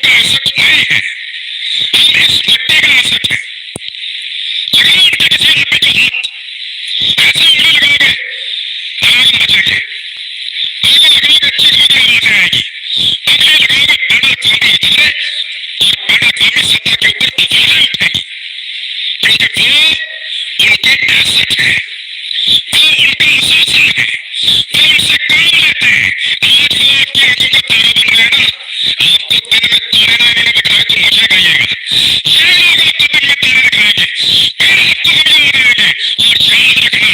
का असर नहीं है, हम इस मिट्टी का असर है। लगाओ उनके किसी आदमी को हाथ, ऐसे उंगली लगाओगे आग मचेगी, उंगली लगाओगे चीखने की आवाज आएगी, उंगली लगाओगे पेड़ा कामी इधर और पेड़ा कामी सत्ता के ऊपर आवाजें उठेगी, क्योंकि वो उनके एसेट है, वो उनका असासा है, वो उनसे काम लेते हैं। आज वो आपकी आंखों का तारा बन रहे हैं ना, आपको दिन में तारे ना इन्होंने दिखाए तो मुझे कहिएगा, ये लोग आपको दिन में तारे दिखाएंगे, फिर आपको हम याद आएंगे। और याद रखना,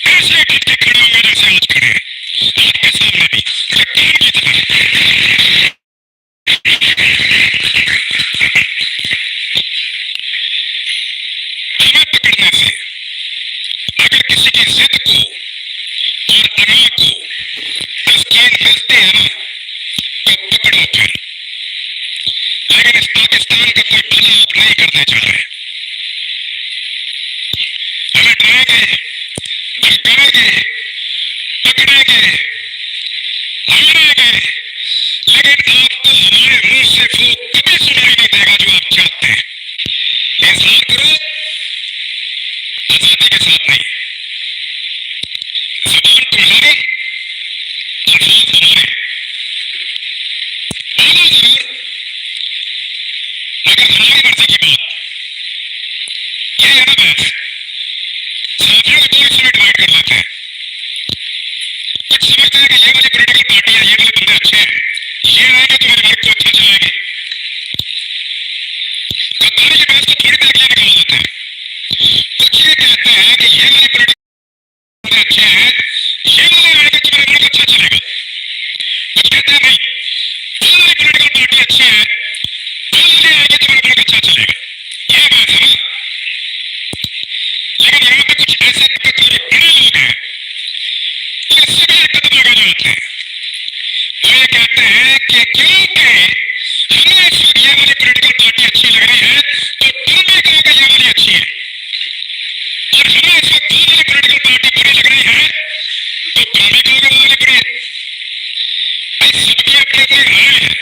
ऐसे बन के खड़े होंगे जैसे आज खड़े हैं आपके सामने भी चट्टान की तरह। हमें पकड़ने से अगर किसी की जिद को और अना को तस्कीन मिलती है ना, तो पकड़ो फिर। लेकिन इस पाकिस्तान का कोई भला आप नहीं करने जा रहे। हमें डराएंगे, धमकाएंगे, पकड़ेंगे, मारेंगे, लेकिन आपको हमारे मुंह से वो कभी सुनाई नहीं देगा जो आप चाहते हैं। इजहार करो आजादी के साथ नहीं, जुबान तुम्हारी अल्फाज हमारे, बोलो जरूर, मगर हमारी मर्जी की बात। ये है ना बात, साथियों को दो हिस्सों में डिवाइड कर लेते हैं। कुछ समझते हैं कि ये वाली पॉलिटिकल पार्टी है, ये वाले बंदे अच्छे हैं, ये आएंगे तो मेरे वर्ग को अच्छा चलाएंगे। गद्दारी की बहस को थोड़ी देर के लिए निकाल देते हैं। कुछ ये कहते हैं कि ये वाली पॉलिटिकल बंदे अच्छे हैं, ये वाले आएंगे तो मेरे वर्ग अच्छा चलेगा। कुछ कहते हैं नहीं, वो वाली पॉलिटिकल पार्टी अच्छी है, वो वाले आएंगे तो मेरा वर्ग अच्छा चलेगा। ये बात है ना। लेकिन यहाँ पे कुछ ऐसे ताकतवर बड़े लोग हैं जो इससे भी एक कदम आगे जाते हैं। वो ये कहते हैं कि क्योंकि हमें इस वक्त ये वाली पॉलिटिकल पार्टी अच्छी लग रही है तो तुम भी कहो कि ये वाली अच्छी है, और हमें इस वक्त वो वाली पॉलिटिकल पार्टी बुरी लग रही है तो तुम भी कहोगे वो वाली बुरी है। भाई सबकी अपनी अपनी राय है,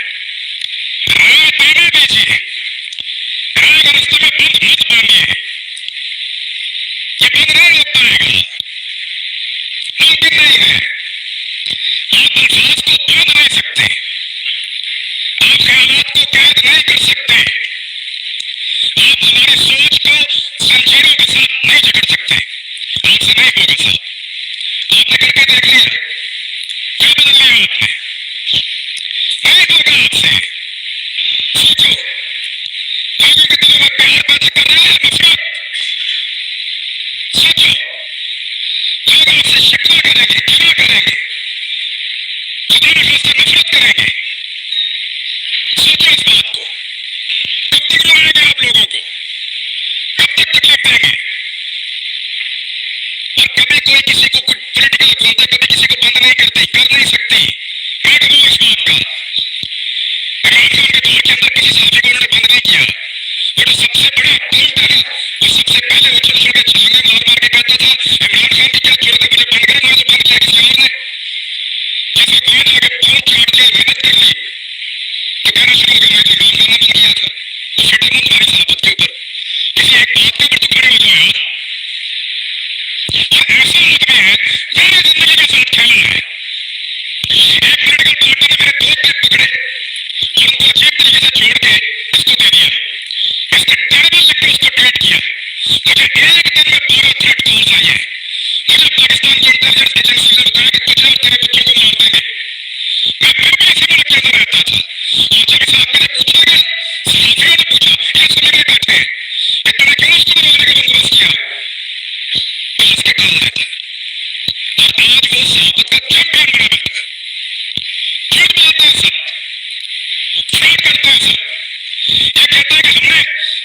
राय देने दीजिए, राय का रास्ते में बंद मत मानिए, ये बंद नहीं हो पाएगा, मुमकिन नहीं है। आप अल्फाज को बांध नहीं सकते, आप ख्यालात को कैद नहीं कर सकते, आप हमारी सोच को जंजीरों के साथ नहीं जकड़ सकते। आपसे नहीं होगा साहब, आपने करके देख लिया, क्या बदल लिया आपने? नहीं होगा आपसे। सोचो, लोगों के दिलों में प्यार पैदा कर रहे हैं नफरत। सोचो, लोग आपसे शिकवा करेंगे, घृणा करेंगे, खुदा न खास्ता नफरत करेंगे। सोचो इस बात को, कब तक रुलाएंगे आप लोगों को, कब तक तकलीफ देंगे? और कभी कोई किसी को कुछ पॉलिटिकल अखबार कभी किसी को बंद नहीं करती, कर नहीं सकती। मैं कहूँ इस बात का, इमरान खान के दौर के अंदर किसी साथी को उन्होंने बंद नहीं किया। वो जो सबसे बड़ा कौन था ना, वो सबसे पहले उछल उछल के छलांगे मार मार के कहता था इमरान खान की क्या जरूरत है मुझे बंद करने, मुझे बंद किया किसी और ने। जैसे कोई ने आगे पाँव चाट के मेहनत कर ली तो कहना शुरू हो गया मैं इमरान खान ने बंद किया था। तो फिक्र मत तुम्हारी सलामत के ऊपर, किसी एक बात के ऊपर तो खड़े हो जाओ यार। और ऐसा आदमी है मेरी जिंदगी के साथ खेला है। एक पॉलिटिकल पार्टी ने मेरे 2 पैक पकड़े और उनको अजीब तरीके से छोड़ के इसको दे दिया, इसने टेरेबल लिख के उसको ट्वीट किया। मुझे एक दिन में 12 थ्रेट कॉल्स आई है। मुझे पाकिस्तान की इंटेलिजेंस एजेंसी ने बताया कि तुझे और तेरे बच्चों को मार देंगे। मैं फिर भी इसी मुल्क के अंदर रहता था, और जब इस आदमी ने पूछा गया, सहाफियों ने पूछा, ये सुनने बैठे हैं कि तूने क्यों उसको मारने का बंदोबस्त किया, तो हंस के टाल रहे थे। और आज वो सहाफत का चैंपियन बना बैठा है। झूठ बोलते हैं सब, फ्रॉड करते हैं सब। ये कहते हैं कि हमने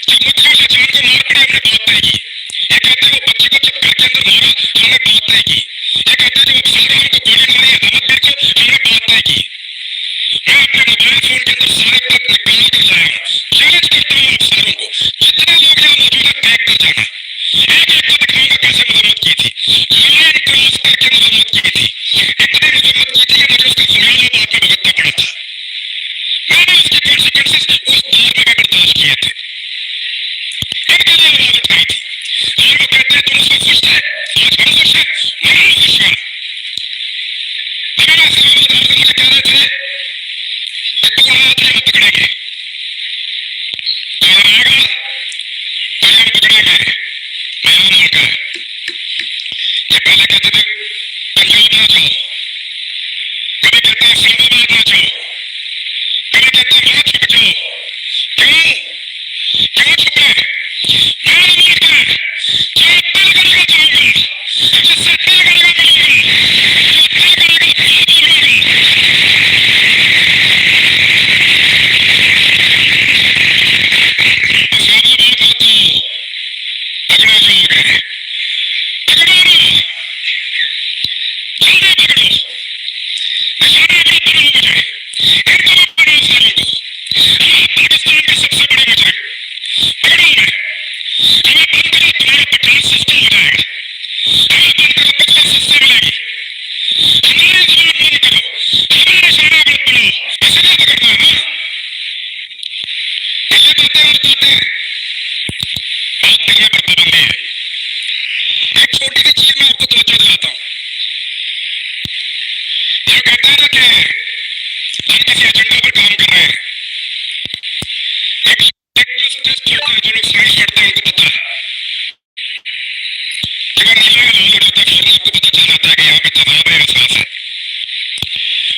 जब मुझे उसे जान को मार पड़ी हमने बात नहीं की। ये कहते हैं वो बच्चे को जब घर के अंदर मारा हमने बात नहीं की। ये कहते हैं जब अफसर ने हमको गोली मारी अहमद मीर को हमने बात नहीं की। मैं अपने मोबाइल फोन के अंदर सारे तक निकाल कर लाया हूँ। चैलेंज करता हूँ अफसरों को, जितने लोग यहाँ मौजूद है देख कर जाना, एक एक को दिखाऊंगा कैसे मजम्मत की थी, लाइन क्रॉस करके मजम्मत की थी। इतनी मजम्मत की थी कि मुझे उसका खमियाजा बाद में भुगतना पड़ा था। मैंने उसकी कॉन्सिक्वेंसेस उस दौर में भी बर्दाश्त किए थे। इनके लिए आवाज उठाई थी और वो कहते हैं तुम उसमें खुश थे, आज हम खुश हैं, मैं खुश हूं। हमारे सलाम मुझे कह रहे थे कि तू हाथ ही मत पकड़ेंगे, तो आएगा तो हम पकड़ेंगे, बयान होगा। ये पहले कहते थे पंजाब आ जाओ, कभी कहते हैं इस्लामाबाद आ जाओ, कभी कहते हैं वहां छुप जाओ। क्यों क्यों छुपे? मैं नहीं लगता जो दिल करेगा जाऊंगा, जिससे दिल करेगा मिलूंगा, जो दिल करेगा बहुत मिलूंगा। इस्लामाबाद आ जाओ, पकड़ा जाओगे, पकड़ो ना, जल्दी पकड़ो, निशाना अपना बनाओ मुझे, इनको मत बनाओ सालों को। हमारा पाकिस्तान का सबसे बड़ा मुजरिम पकड़ो मैं, हमें बंद करो, तुम्हारा पेट्रोल सस्ता हो जाएगा, हमें बंद करो, बिजली सस्ती मिलेगी, हमारे खिलाफ बंद करो, हमें निशाना मत बनाओ, इसलिए पकड़ना है ना। ये बातें और बातें बात करने पर पाबंदी है। एक छोटी सी चीज में आपको तवज्जो दिलाता हूँ। ये कहते हैं ना कि हम किसी एजेंडा पर काम कर रहे हैं। एक लिटमस टेस्ट होता है, जो लोग साइंस पढ़ते हैं उनको पता है कि वो नीला लाल हो जाता है, फौरन आपको पता चल जाता है कि यहाँ पे तनाव है, एहसास है।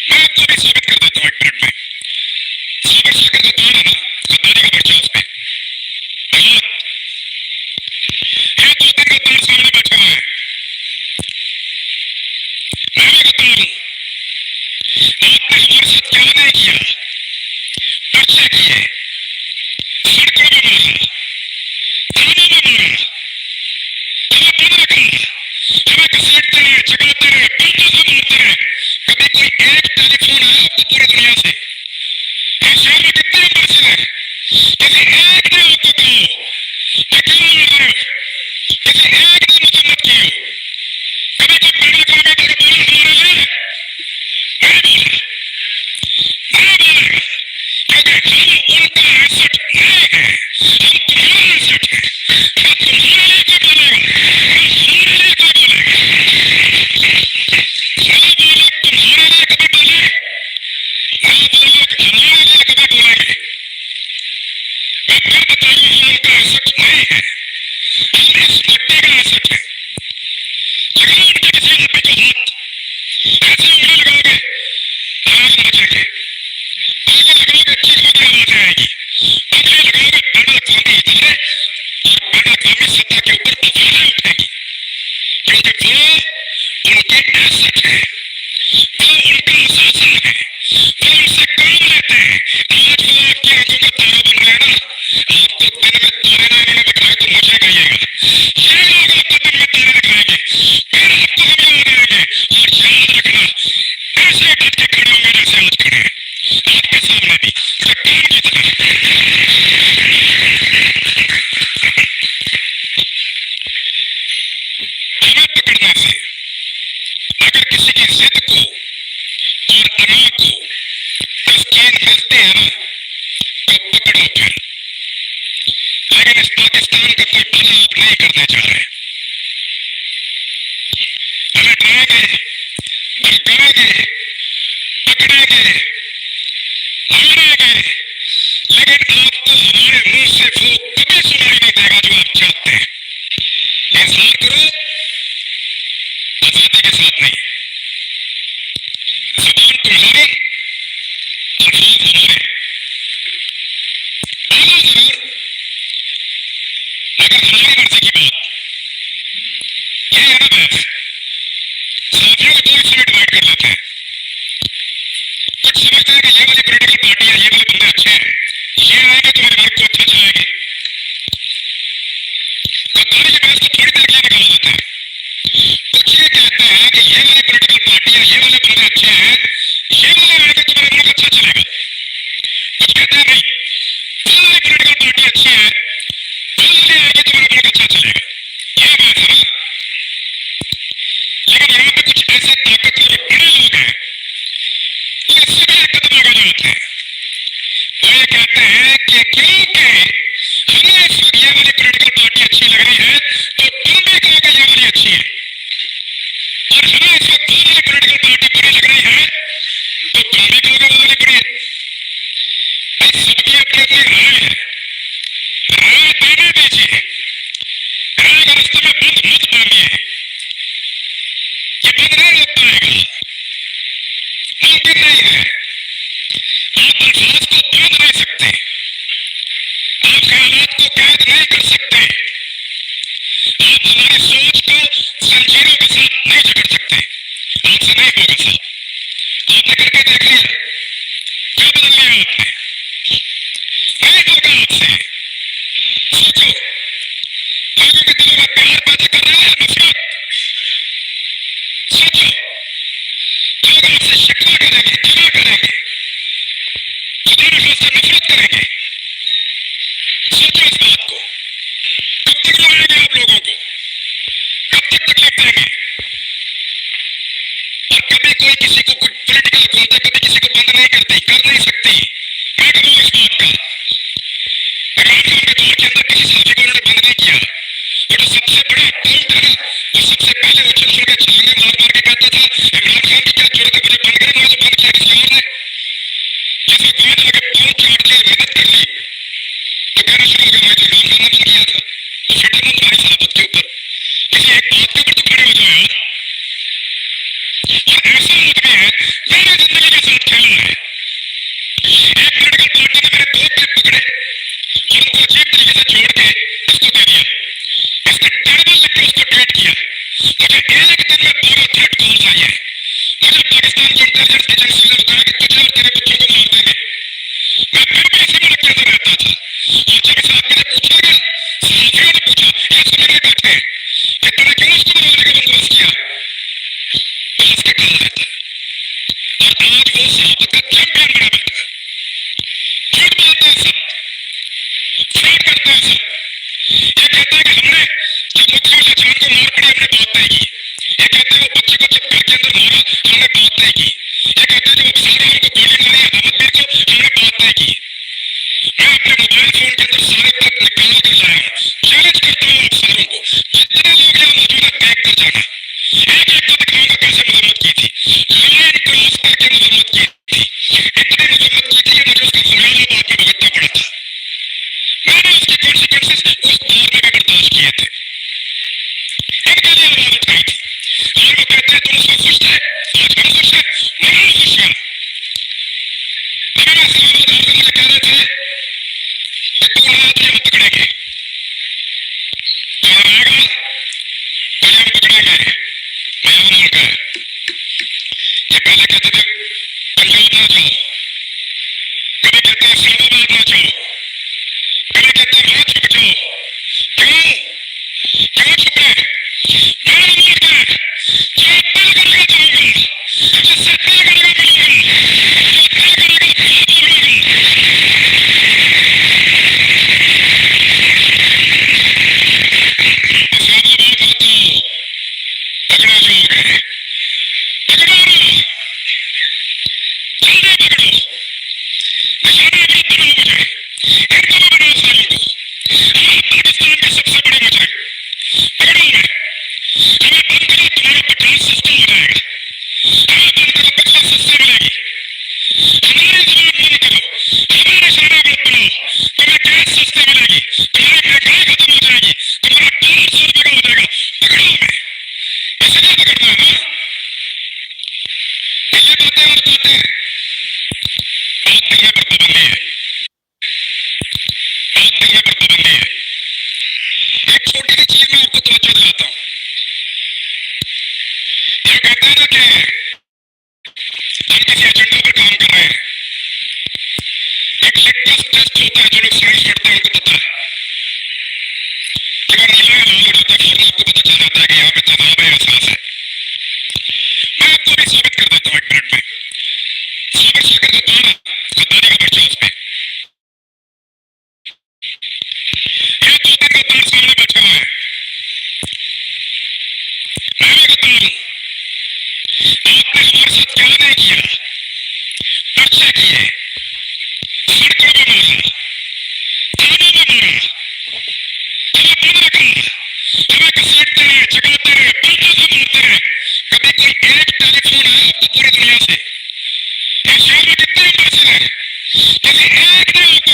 मैं आपको भी साबित कर देता हूँ एक मिनट में। साबित से कर देता है ना, गद्दारी का पर्चा उस पे आजाद, ये 2-3 गद्दार सामने बैठे हुए हैं, मैं भी गद्दार हूँ। आपने हमारे साथ क्या नहीं किया, पर्चे किए, सड़कों में मारा, थानों में मारा, हमें बंद रखा, हमें घसीटते रहे, जगाते रहे, बंदों को मारते रहे। कभी कोई एक टेलीफोन आया आपको पूरी दुनिया से? इस शहर में कितने एम्बेसी हैं, किसी एक ने आपको कहा कि क्यों लड़ रहे हो? किसी एक ने मजम्मत की हो? कभी कोई पीड़ित को बैठे बोला हमारे लिए? नहीं बोला, नहीं बोलेगा, क्योंकि हम उनका एसेट नहीं है, हम तुम्हारा एसेट है। क्या तुम्हारे लिए कोई बोलेगा? क्या हमारे लिए कोई बोलेगा? ना बोले तुम्हारे लिए कभी बोले, ना बोले हमारे लिए कभी बोलेंगे। मैं फिर बता रहा हूँ, हम उनका एसेट नहीं है, हम इस मट्टी का एसेट है। लगाओ उनके किसी आदमी को हाथ, ऐसे उंगली लगाओगे आवाज बचेगी, आगे लगाओगे चीखने की आवाज आएगी, पगड़ी लगाओगे पैदल कौमी उतारे और पैदल कौमी सत्ता के ऊपर आवाजें उठेगी, क्योंकि वो उनके एसेट है, वो उनका असासा है, वो उनसे काम लेते हैं। आज वो आपकी आंखों का तारा बन गया ना, आपको दिन में तारे ना इन्होंने दिखाए तो मुझे कहिएगा, ये लोग आपको दिन में तारे दिखाएंगे, फिर आपको हम याद आएंगे। और याद रखना, ऐसे डट के खड़े होंगे जैसे आज खड़े हैं आपके सामने भी, चट्टान की तरह। हमें पकड़ने से अगर किसी की जिद को और अना को तस्कीन मिलती है ना, तो पकड़ो फिर। लेकिन इस पाकिस्तान का कोई भला आप नहीं करने जा रहे। हमें डराएंगे, धमकाएंगे, पकड़ेंगे, मारेंगे, लेकिन आपको हमारे मुंह से वो कभी सुनाई नहीं देगा जो आप चाहते हैं। इजहार करो, आजादी के साथ नहीं, जबान तुम्हारी, अल्फाज हमारे। बोलो जरूर, मगर हमारी मर्जी की बात। ये है ना बहस। साथियों को दो हिस्सों में डिवाइड कर लेते हैं। कुछ समझते हैं कि ये वाली पॉलिटिकल पार्टियां, ये वाले बंदे अच्छे हैं, ये आएंगे तुम्हारे मुल्क को अच्छा चलाएंगे। गद्दारी की बहस को थोड़ी देर के लिए निकाल देते हैं। कुछ ये कहते हैं कि ये वाली पॉलिटिकल पार्टियां, ये वाले बंदे अच्छे हैं, ये वाले आएंगे तुम्हारा मुल्क अच्छा चलेगा। कुछ कहते हैं नहीं, वो वाली पॉलिटिकल पार्टी अच्छी है, वो वाले आएंगे तुम्हारा मुल्क अच्छा चलेगा। ये बात है ना। लेकिन यहाँ पे कुछ ऐसे ताकतवर बड़े लोग हैं, वो इससे भी एक कदम आगे जाते हैं। वो क्योंकि हमें इस वक्त ये वाली पॉलिटिकल पार्टी अच्छी लग रही है तो तुम भी कहोगे ये वाली अच्छी है, और हमें इस वक्त वो वाली पॉलिटिकल पार्टी बुरी लग रही है तो तुम भी कहोगे वो वाली बुरी है। सबकी अपनी अपनी राय है, राय देने दीजिए, राय का रास्ते में बंद मत मानिए, ये बंद नहीं हो पाएगा, मुमकिन नहीं है। आप अल्फाज को बांध नहीं सकते, आप ख्यालात को कैद नहीं कर सकते, आप हमारी सोच को जंजीरों के साथ नहीं जकड़ सकते, आपसे नहीं होगा साहब। आपने करके देख लिया, क्या बदल लिया आपने, नहीं होगा आपसे। सोचो, लोगों के दिलों में प्यार पैदा कर रहे हैं नफरत, सोचो लोग आपसे शिकवा करेंगे, गिला करेंगे, खुदा न खास्ता नफरत करेंगे, सोचो इस बात को। कब तक लगाएंगे आप लोगों को, कब तक तकलीफ देंगे, और कभी कोई किसी को कुछ पॉलिटिकल खोलते, कभी किसी को बंद नहीं करती, कर नहीं सकती। मैं कहूँ इस बात का, इमरान खान के दौर के अंदर किसी साथी को उन्होंने बंद नहीं किया, वो जो सबसे बड़ा बोल्ट है ना, वो सबसे पहले उछल उछल के छलांगे मार मार के कहता था इमरान खान की क्या जरूरत है मुझे बंद करे, मुझे बंद किया किसी और ने। जैसे वहां जाके पाँव चाट के मेहनत कर ली तो कहना शुरू हो गया मैं इमरान खान ने बंद किया था, तो फिटे मत तुम्हारी सहाबत के ऊपर, किसी एक बात के ऊपर तो खड़े हो जाओ यार। और ऐसा आदमी है, मैंने जिंदगी के साथ खेला है। एक पॉलिटिकल पार्टी ने मेरे दो क्लिप पकड़े और उनको अजीब तरीके से जोड़ के इसको दे दिया, इसने टेबल लिख के उसको ट्वीट किया। मुझे एक दिन में 12 थ्रेट कॉल्स आई है, मुझे पाकिस्तान की इंटेलिजेंस एजेंसी ने बताया कि तुझे और तेरे बच्चों को मार देंगे। मैं फिर भी इसी मुल्क के अंदर रहता था, और जब इस आदमी ने पूछा गया, सहाफियों ने पूछा, ये सुनने बैठे हैं कि तूने क्यों उसको मारने का बंदोबस्त किया, तो हंस के कहा रहता है। और आज वो सहाबत का चैंपियन बना बैठा है। झूठ बोलते हैं सब, फ्रॉड करते हैं सब। ये कहते हैं कि हमने जब मुखिया या जान को मार पड़ी हमने बात तय की, ये कहते हैं वो बच्चे को जब घर के अंदर मारा हमने बात तय की, ये कहते हैं जब अफसर वालों को गोली मारी अहमद मीर को हमने बात तय की। मैं अपने मोबाइल फोन के अंदर सारे तक निकाल कर लाया हूँ, चैलेंज करता हूँ अफसरों को, जितने लोग यहाँ मौजूद है देख कर जाना, एक एक को दिखाऊंगा कैसे मजम्मत की थी, लाइन क्रॉस करके मजम्मत की थी, इतनी मजम्मत की थी कि मुझे उसका खमियाजा बाद में भुगतना पड़ा था। मैंने उसके कॉन्सिक्वेंसेस उस दौर में भी बर्दाश्त किए थे, इनके लिए आवाज उठाई थी। और वो कहते हैं तुम उसको खुश थे, आज हम खुश हैं, मैं खुश हूँ। अभी मैं इस्लामाबाद से मुझे कह रहे थे कि तू रात यहाँ पकड़ेंगे, यहाँ आएगा तो यहाँ पकड़ेंगे, मैं यहाँ लौट गया। ये पहले कहते थे पंजाब ना जाओ, कभी कहते हैं इस्लामाबाद ना जाओ, कभी कहते हैं वहां छुप जाओ, क्यों क्यों छुप रहे, मैं लौट गया, जो दिल करेगा जाऊंगा, जिससे दिल करेगा मिलूंगा, जो दिल करेगा भाग लौड़ूंगा। इस्लामाबाद मत आओ, पकड़ो जाओगे, पकड़ो ना, जल्दी पकड़ो, निशाना मत बनाओ मुझे, इनको भी बनाओ सालों को, आप पाकिस्तान के सबसे बड़े मुजरिम, पकड़ो उन्हें, हमें बंद करो तुम्हारा पेट्रोल सस्ता हो जाएगा, हमें बंद करो बिजली सस्ती मिलेगी, हमारी जबान बंद करो, हमें निशाना मत बनाओ, तुम्हें गैस सस्ती मिलेगी, तुम्हारी महंगाई खत्म हो जाएगी, तुम्हारा डॉलर 100 रुपए का हो जाएगा, पकड़ो उन्हें, इसलिए पकड़ना है ना। ये बातें और बातें बात करने पर पाबंदी है, बात करने पर पाबंदी है। एक छोटी सी चीज में आपको तवज्जो दिलाता हूँ, ये कहते हैं ना कि हम किसी एजेंडा पर काम कर रहे हैं, एक लिटमस टेस्ट होता है, जो लोग साइंस पढ़ते हैं उनको पता है, अगर नीला या लाल हो जाता है फौरन आपको पता चल जाता है कि यहाँ पे तनाव है, एहसास है। मैं आपको भी साबित कर देता हूँ एक मिनट में, साबित से कर देता हूँ ना, गद्दारी का पर्चा उस पर, ये 2-3 गद्दार सामने बैठे हुए हैं, मैं भी गद्दार हूँ। आपने हमारे साथ क्या नहीं किया, पर्चे किए, सड़कों पर मारा, देखा हमें घसीटते रहे, जगाते रहे, पलटों से मारते रहे। कभी कोई एक टेलीफोन आया आपको पूरी दुनिया से? इस शहर में कितने एम्बेसी हैं? किसी एक ने आपको कहा कि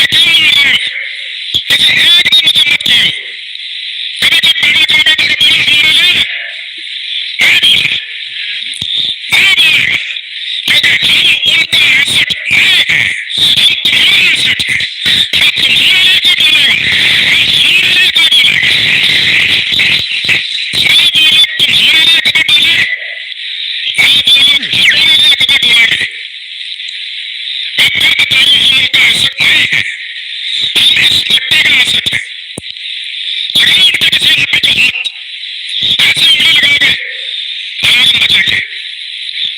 क्यों लड़ रहे? किसी एक ने मजम्मत की हो? कभी कोई पैदा करने का बोला हमारे लिए? नहीं बोला, नहीं बोलेगा, क्योंकि हम उनका एसेट नहीं है, हम तुम्हारा एसेट है। क्या तुम्हारे लिए कोई बोलेगा? हमारे लिए कोई बोलेगा? ना बोलो तुम्हारे लिए कभी बोले, ना बोलो हमारे लिए कभी बोलेंगे। अब फिर बताइए हम उनका एसेट नहीं है, हम इस मिट्टी का एसेट है। लगाओ उनके किसी आदमी को हाथ, ऐसे उंगली लगाओगे आवाज बचेंगे,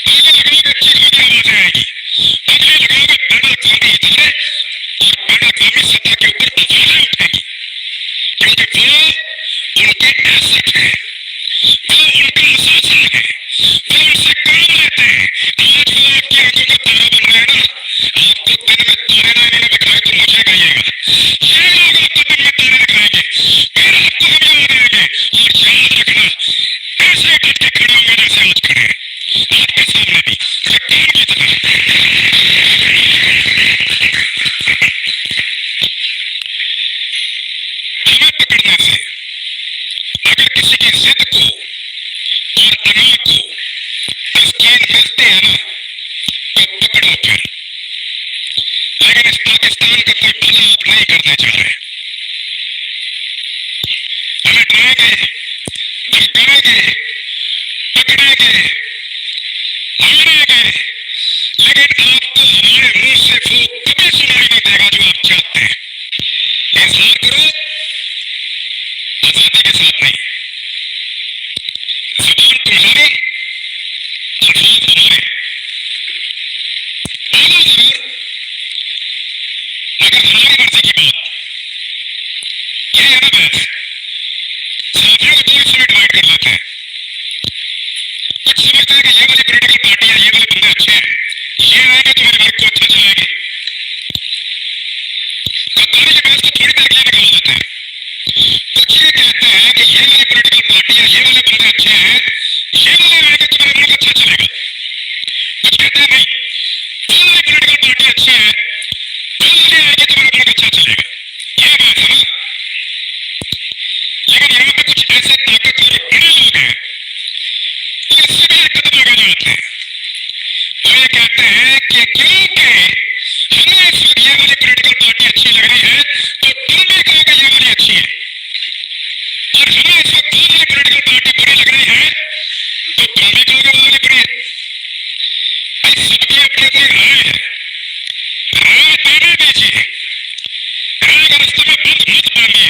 पहले लगाओगे चीखने की आवाज आएगी, अगले लगाओगे बैन अवी इदारे और बैन अवी सतह के ऊपर आवाजें उठेंगी, क्योंकि वो उनके एसेट है, वो उनका असासा है, वो उनसे काम लेते हैं। आज वो आपकी आंखों का तारा बन रहे हैं ना, आपको दिन में तारे ना इन्होंने दिखाए तो मुझे कहिएगा, ये लोग आपको दिन में तारे दिखाएंगे, फिर आपको हम याद आएंगे। और याद रखना, ऐसे डट के खड़े होंगे जैसे आज खड़े हैं आपके सामने भी, चट्टान की तरह। हमें पकड़ने से अगर किसी की जिद को और अना को तस्कीन मिलती है ना, तो पकड़ो फिर। लेकिन इस पाकिस्तान का कोई भला आप नहीं करने जा रहे। हमें डराएंगे, धमकाएंगे, पकड़ेंगे, मारेंगे, लेकिन आपको हमारे मुंह से वो कभी सुनाई नहीं देगा जो आप चाहते हैं। इजहार करो, आजादी के साथ नहीं, जुबान तुम्हारी, अल्फाज हमारे। बोलो जरूर, मगर हमारी मर्जी की बात। ये है ना बहस, साथियों को दो हिस्सों में डिवाइड कर लेते हैं। कुछ समझते हैं कि ये वाली पॉलिटिकल पार्टी है, ये वाले बंदे अच्छे हैं, ये आएंगे तो हमारे मुल्क को अच्छा चलाएंगे। गद्दारी की बहस को थोड़ी देर के लिए निकाल देते हैं। कुछ ये कहते हैं कि ये वाली पॉलिटिकल पार्टी है, ये वाले बंदे अच्छे हैं, ये वाले आएंगे तो मेरा मुल्क अच्छा चलेगा। कुछ कहते हैं नहीं, वो वाली पॉलिटिकल पार्टी अच्छी है, वो वाले आएंगे तो मेरा मुल्क अच्छा चलेगा। ये बात है ना। लेकिन यहाँ पे कुछ ऐसे ताकतवर और बड़े लोग हैं जो इससे भी एक कदम आगे जाते हैं। वो ये कहते हैं कि क्योंकि हमें इस वक्त ये वाली पॉलिटिकल पार्टी अच्छी लग रही है, तो तुम भी कहोगे ये वाली अच्छी है, और हमें इस वक्त वो वाली पॉलिटिकल पार्टी बुरी लग रही है, तो तुम भी कहोगे वो वाली बुरी है। भाई सबकी अपनी अपनी राय है, राय देने दीजिए, राय के रास्ते में बंद मत मारिए,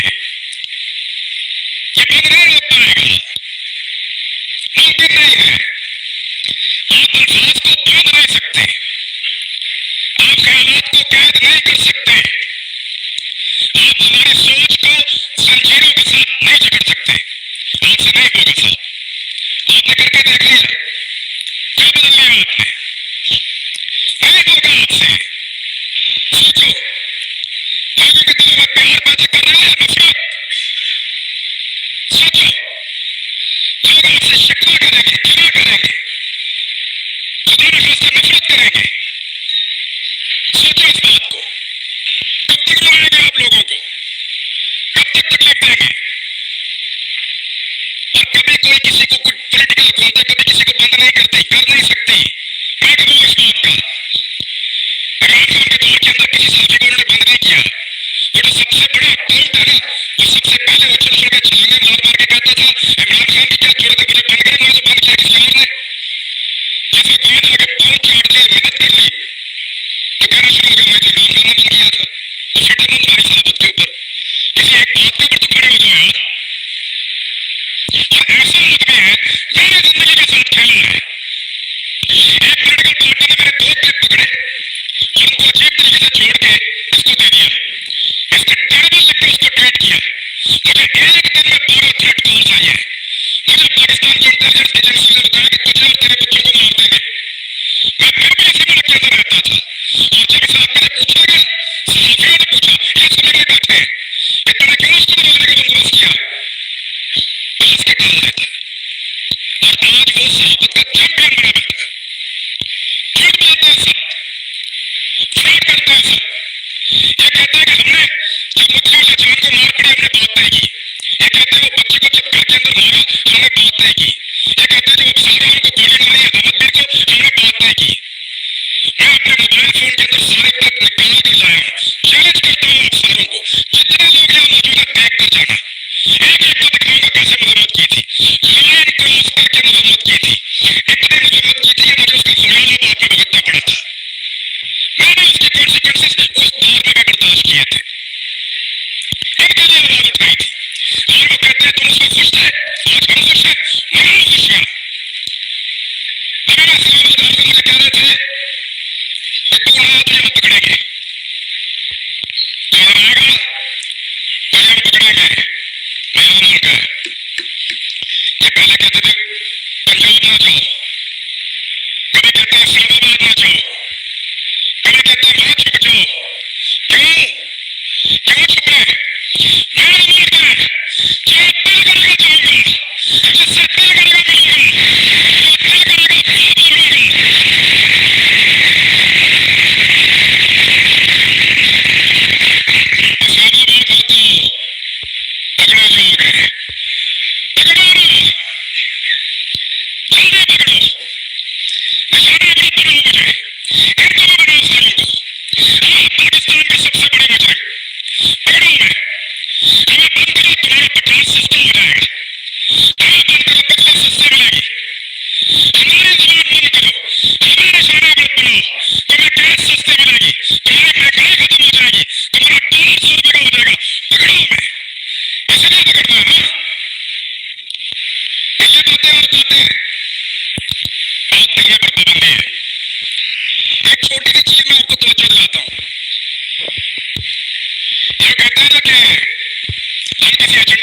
ये बंद नहीं रोक पाएगा, मुमकिन नहीं है। आप अल्फाज को बांध नहीं सकते, आप ख्यालात को कैद नहीं कर सकते, आप हमारी सोच को जंजीरों के साथ नहीं जकड़ सकते। आपसे नहीं होगा साहब, आपने करके देख लिया, क्या बदल लिया आपने? नहीं होगा आपसे। सोचो, लोगों के दिलों में प्यार पैदा कर रहे हैं नफरत। सोचो, लोग आपसे शिकवा करेंगे, घृणा करेंगे, खुदा न खास्ता नफरत करेंगे। सोचो इस बात को, कब तक रुलाएंगे आप लोगों को, कब तक तकलीफ देंगे? और कभी कोई किसी को कुछ पॉलिटिकल अखवातें कभी किसी को बंद नहीं करती, कर नहीं सकती। मैं कहूँ इस बात का, इमरान खान के दौर के अंदर किसी साथी को उन्होंने बंद नहीं किया। वो जो सबसे बड़ा बोल्ट है ना, वो सबसे पहले उछल उछल के छलांगे मार मार के कहता था इमरान खान की क्या जरूरत है, मुझे बंद करे, मुझे बंद किया किसी और ने। जैसे कोई ने आगे पाँव चाट लिया, मेहनत कर ली, तो कहना शुरू हो गया कि इमरान खान ने बंद किया था। तो फिक्र मत मारी साहब के ऊपर, किसी एक बात के ऊपर तो खड़े हो जाओ यार। और ऐसा आदमी है मेरी जिंदगी के साथ खेला है। एक पॉलिटिकल पार्टी ने मेरे 2 क्लिप पकड़े और उनको अजीब तरीके से छोड़ के इसको दे दिया, इसने टेरेबल लिख के उसको ट्वीट किया। मुझे एक दिन में 12 थ्रेट कॉल्स आई है। मुझे पाकिस्तान की इंटेलिजेंस एजेंसी ने बताया कि तुझे और तेरे बच्चों को मार देंगे। मैं फिर भी इसी मुल्क के अंदर रहता था, और जब इस आदमी ने पूछा गया, सहाफियों ने पूछा, ये समझ के बैठे हैं कि तुम्हें क्यों उसको मारने स्टार्ट करता है सब। ये कहता है कि हमने जब मुस्लिम या जान को मार पड़ी हमने बात तय की। ये कहता है वो बच्चे को जब घर के अंदर मारा हमने बात तय की। ये कहता है जो शाहजहां को गोली मारी अहमद को हमने बात तय की। मैं अपने मोबाइल फोन के अंदर सारे क्लिप निकाल कर लाया हूँ। चैलेंज करता हूँ आप सारों को, जितने लोग यहाँ मौजूद है देख कर जाना। एक एक को दिखाऊंगा कैसे मजम्मत की थी, लाइन क्रॉस करके मजम्मत की थी। इतनी मजम्मत की थी कि मुझे उसका फैलाना बाद में भुगतना पड़ा था। मैंने उसके कॉन्सिक्वेंसेस उस दौर में भी बर्दाश्त किए थे। इनके लिए आवाज उठाई थी। और वो कहते हैं तुम उसको खुश थे, आज हम खुश हैं, मैं खुश हूं। हमारे सलाम मुझे कह रहे थे कि तू हाथ में पकड़ेंगे तो हम आएगा, तो हम पकड़ेंगे। मैं मान गया। ये पहले कहते थे पंजाब ना जाओ, कभी कहते हैं इस्लामाबाद ना जाओ, कभी कहते हैं वहां छुप जाओ। क्यों क्यों छुपे? मैं मान गया जो दिल करेगा जाऊंगा, जिससे दिल करेगा मिलूंगा, जो दिल करेगा बोलूंगा। इस्लामाबाद मत आओ, पकड़े जाओगे, पकड़ो ना, जल्दी पकड़ो, निशाना मत बनाओ मुझे, इनको भी बनाओ सालों को। आप पाकिस्तान के सबसे बड़े मुजरिम, पकड़ो उन्हें, हमें बंद करो, तुम्हारा पठान सस्ता हो जाएगा। हमें बंद करो, बदला सस्ती मिलेगी। हमारी जबान बंद करो, हमें निशाना मत बनाओ, तुम्हें गैस सस्ती मिलेगी, तुम्हारी महंगाई खत्म हो जाएगी, तुम्हारा डॉलर 100 रुपए का हो जाएगा। पकड़ो उन्हें, इसलिए पकड़ना है ना। ये बातें और बातें बात करने पर पाबंदी है। एक छोटी सी चीज में आपको तवज्जो दिलाता हूँ। ये कहते हैं ना कि हम किसी एजेंडा